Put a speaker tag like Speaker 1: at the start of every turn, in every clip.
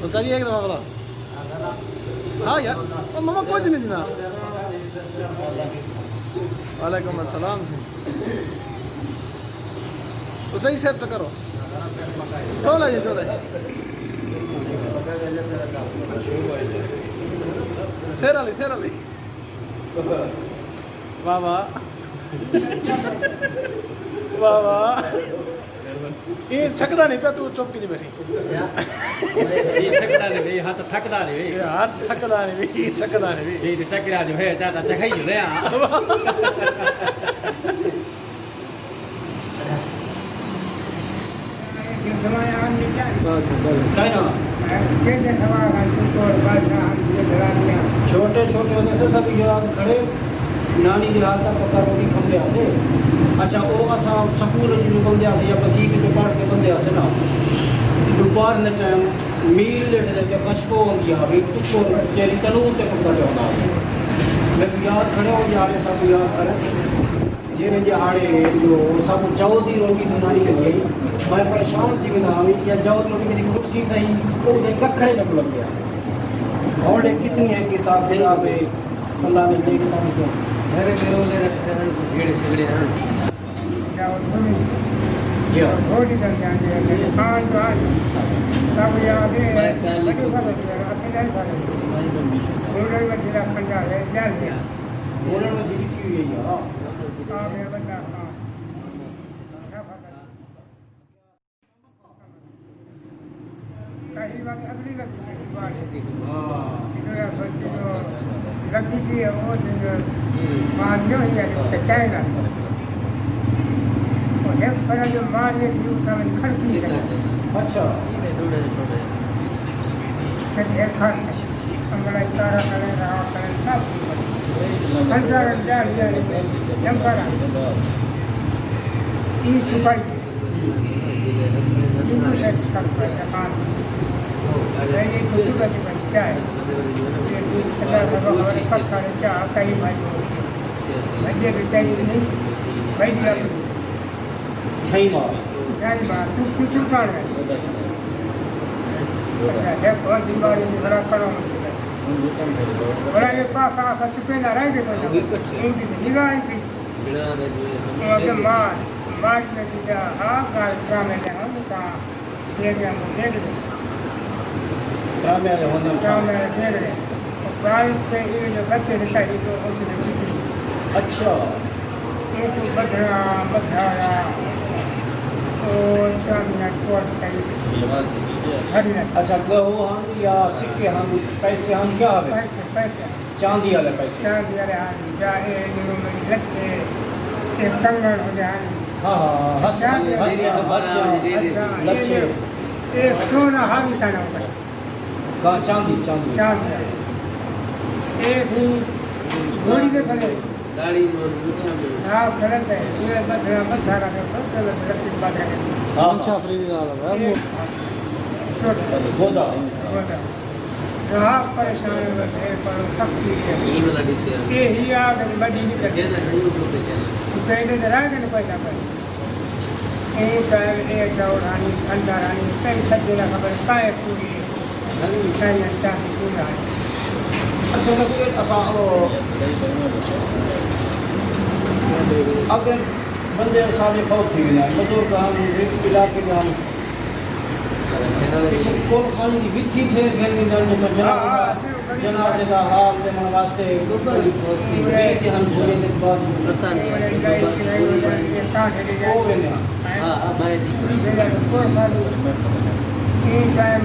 Speaker 1: बताइए एक दफ़ा बोला। हाँ यार मम्मा कुछ नहीं देना। वालेकुम अस्सलाम से उसने सेव तो करो थोड़ा जी थोड़ा शेर अली वाह वाह वाह वाह ये छकदा नहीं पे तू चुप की बैठी
Speaker 2: ये छकदा नहीं हाथ थकदा नहीं
Speaker 1: हाथ थकदा नहीं छकदा नहीं
Speaker 2: ये टकरा जो है चाटा चखाई जो है छोटे छोटे होने से सभी याद खड़े नानी के हाथ तक पक्का रोटी खंदे आसे अच्छा वो असा स्कूल जो बंदे आसे या बसीक जो पढ़ के बंदे आसे ना दोपहर ने टाइम मील लेट जाके कशको होंदी है भी तुको चेरी तनू ते पक्का होता मैं याद खड़े हो जा रहे सब याद करे जेरे जहाड़े जो सब चौथी रोटी बनानी लगी मैं परेशान थी ना या चौथ रोटी मेरी कुर्सी सही तो ये कखड़े न लग गया और कितनी है कि साथ है आप अल्लाह ने देखता है तो मेरे ले रखते हैं कुछ झेड़े झेड़े हैं क्या रोटी कर जाते हैं पांच बार सब याद है बड़ी बात है अपने जान पाए रोड में जिला पंजाब है जान गया रोड में जीवी हुई है यार हां मेरा बंदा हां कहीं बात अगली लगती बात देखो हां इधर बच्चे लगती थी वो मान जो है तो चाइना और एक पर जो मान ये थी उसका में खर्ची है अच्छा ये थोड़े छोटे ये खर्च अंगला तारा करे रहा करे सब पंद्रह हजार ये नंबर ये सुपारी ये खर्च करता है ये छोटी बच्ची क्या है क्या कई भाई भैया चाहिए नहीं भैया सही बात तू सीखू कर है है बहुत बीमारी में बड़ा करो बड़ा ये पास आ चुके ना रह गए इनकी निगाह की अगर मार में दिया हां गांव में हम का ये हम देख गांव में होना गांव में देख रहे गांव से ये जो बच्चे दिखाई तो अच्छा ये तो बधाया और चांदी कोट चाहिए अच्छा गहू हम या सिक्के हम पैसे हम क्या है पैसे चांदी वाले हम जाए जो मेरी लच्छे एक कंगन हो जाए हाँ हाँ लच्छे एक सोना हावी का नाम है चांदी एक ही घोड़ी के खड़े गाड़ी में पूछना हां गलत है ये बस धारा है तो गलत बात है हां शाफरी वाला है गोदा जो आप परेशान है पर शक्ति है ये वाला दिखते हैं ये ही आ गई बड़ी निकल चैनल यूट्यूब पे चैनल तो कहीं तो रहा के पैसा पर एक दौड़ानी अंदरानी कई सज्जे ना खबर काय पूरी कई अंता पूरा अच्छा तो फिर अगर बंदे सारे फौत थी गए बुजुर्ग हम इलाके में हम किसी कोल खाने की विधि ठेर खेलने जाने तो जनाजे का हाल देने वास्ते कि हम भूले के बाद पता नहीं हो गए हां भाई जी एक टाइम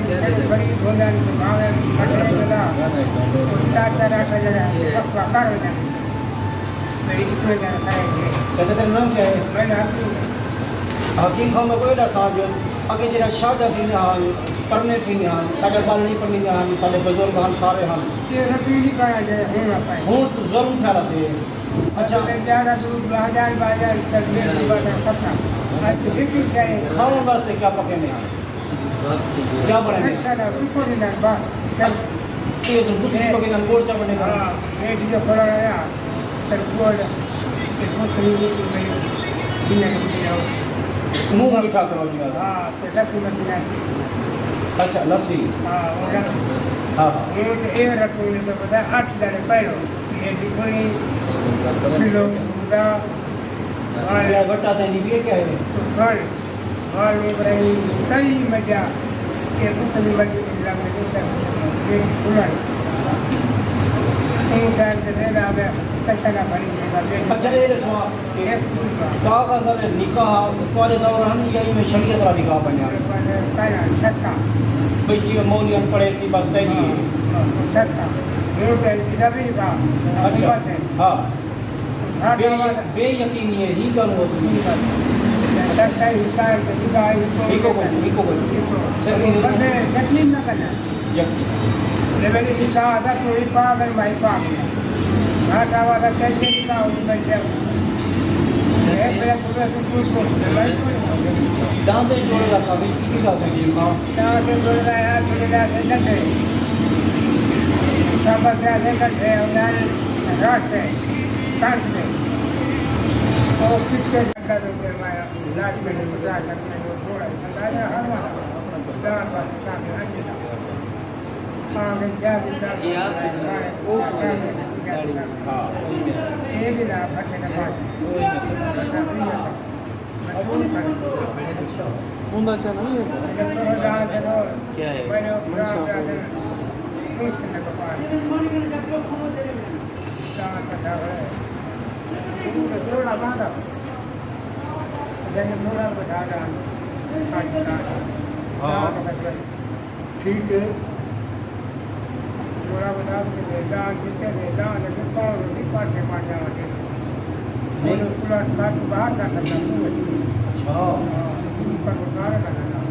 Speaker 2: बड़ी भोजन भावे खटने लगा तरह का जगह पक्का कर देना मेरी इसमें जाना है कहते थे नाम क्या है मैं हकीम खान में कोई ना साथ आगे जरा शादा थी हाल पढ़ने थी हाल साढ़े बाल नहीं पढ़ने हाल साढ़े बुजुर्ग हम सारे हम ये रफीली का है होना पाए हो तो जरूर था रहते अच्छा मैं ज्यादा दूर बाजार तस्वीर की बात पता आज देखिए क्या है खाओ वास्ते क्या पकाने क्या बनाएंगे सारा कुछ नहीं बात ये तो कुछ पकाने गोल चा बनेगा हां ये जो खड़ा है सर गोल से कुछ नहीं मुंह मीठा करो जी हां तो सब कुछ नहीं
Speaker 3: अच्छा लस्सी
Speaker 2: हाँ वो रखो
Speaker 3: हाँ
Speaker 2: ये रखो ये तो पता 8 दाने पहलो ये दिखोनी किलो का
Speaker 3: क्या घटा चाहिए भी क्या है
Speaker 2: फल फल रही कई मजा ये दूसरी मजा मिला में ये फुलन ये टाइम से ले आवे कचरा भरी है
Speaker 3: अच्छा ये रसवा का असल निकाह तुम्हारे दौरान या में शरीयत वाला निकाह बना
Speaker 2: पहला छक्का
Speaker 3: भाई जी मौलियन पड़े सी बस तैली
Speaker 2: छक्का ये पहले किताबी का
Speaker 3: अच्छा हाँ
Speaker 2: बे
Speaker 3: बेयकीनी है ही करो उसकी
Speaker 2: छक्का हिसाब से दिखाई
Speaker 3: इको बोल
Speaker 2: बस तकलीफ ना करना लेवल हिसाब आधा कोई पागल भाई पागल घाटा वाला कैसे का उसमें जब ये पहले पूरा कुछ
Speaker 3: दांते जोड़ेगा कभी किसी का तो ये मां
Speaker 2: दांते जोड़ेगा यार जोड़ेगा से सब से करते हैं और रास्ते काट दे और किसके अंदर तो हमारा लास्ट में मजाक करने को थोड़ा अंदाजा हर वाला दांत का काम है हाँ मैं क्या बोलता हूँ वो हाँ ये भी ना फटे ना बात
Speaker 1: बूंदा चना
Speaker 3: क्या है
Speaker 1: ठीक है
Speaker 2: थोड़ा बता दान जितने दान लगे पाँव रोटी पाटे मार जाओगे नहीं पूरा साथ बाहर का करना
Speaker 3: अच्छा
Speaker 2: ऊपर उतार करना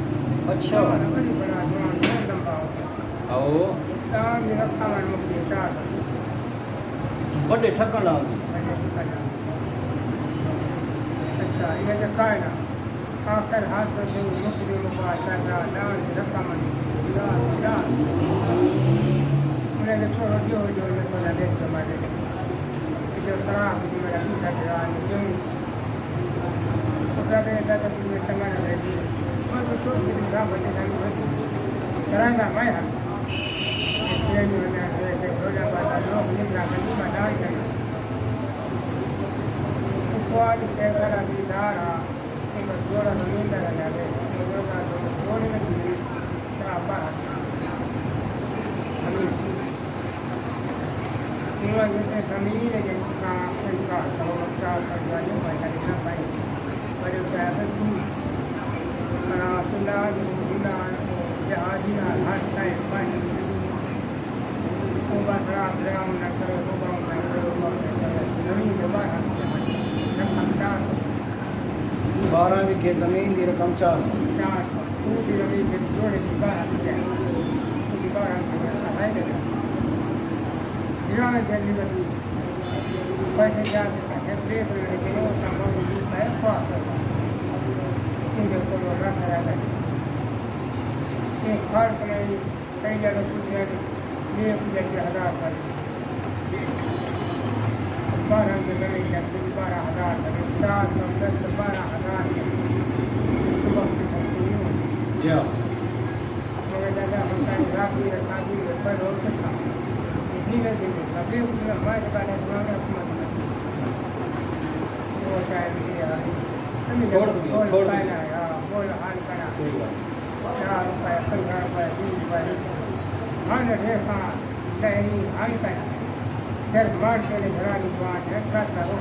Speaker 3: अच्छा
Speaker 2: बड़ी बड़ा जवान बहुत लंबा होता
Speaker 3: आओ
Speaker 2: दान में रखा मन मुक्ति चार
Speaker 3: बड़े ठकन आ
Speaker 2: अच्छा ये जो का है ना आकर हाथ में मुक्ति मुबारक दान में रखा मन दान मैंने छोड़ दिया जो ये बना दे हमारे जो खराब जो मेरा दूसरा जवान जो तो कहते हैं कि तुम्हें संग रहेगी और तो छोड़ के निकाह बने जाएंगे कराएगा मैं हम ये जो है कि रोजा बात लोग निकला करनी मदार करें उपवास के करा भी धारा एक जोड़ा जमीन लगा जाए रोजा तो जोड़े में भी क्या बात जैसे जमीन है जिसका इनका समस्या परिवारों में करना पाए बड़े पैसे फिलहाल जहाजिया हर टाइम पानी खराब ग्राम न करो न करो जमीन के बाहर
Speaker 3: बारह बीघे जमीन की रकम 4
Speaker 2: पूरी जमीन के जोड़े की बाहर पूरी बाहर जिन्होंने जल्दी बदली पैसे जा सकते हैं ब्रेक लेने के लिए संभव नहीं है ख्वाब इनके को रखा जाता है एक खर्च नहीं कई जगह कुछ ये पूजा के 1000 पर 12 के जमीन का 12,000 पर 4 10 12,000
Speaker 3: क्या
Speaker 2: मगर ज़्यादा होता है राखी रखाती पर और कुछ ठीक है अभी हमारे बारे में वो चाहे छोड़ पाना बोल हाल करा 4 रुपये 15 रुपये 20 रुपये हाँ रेखा दही हाल करा फिर मार के घरा दुकान है खाता हो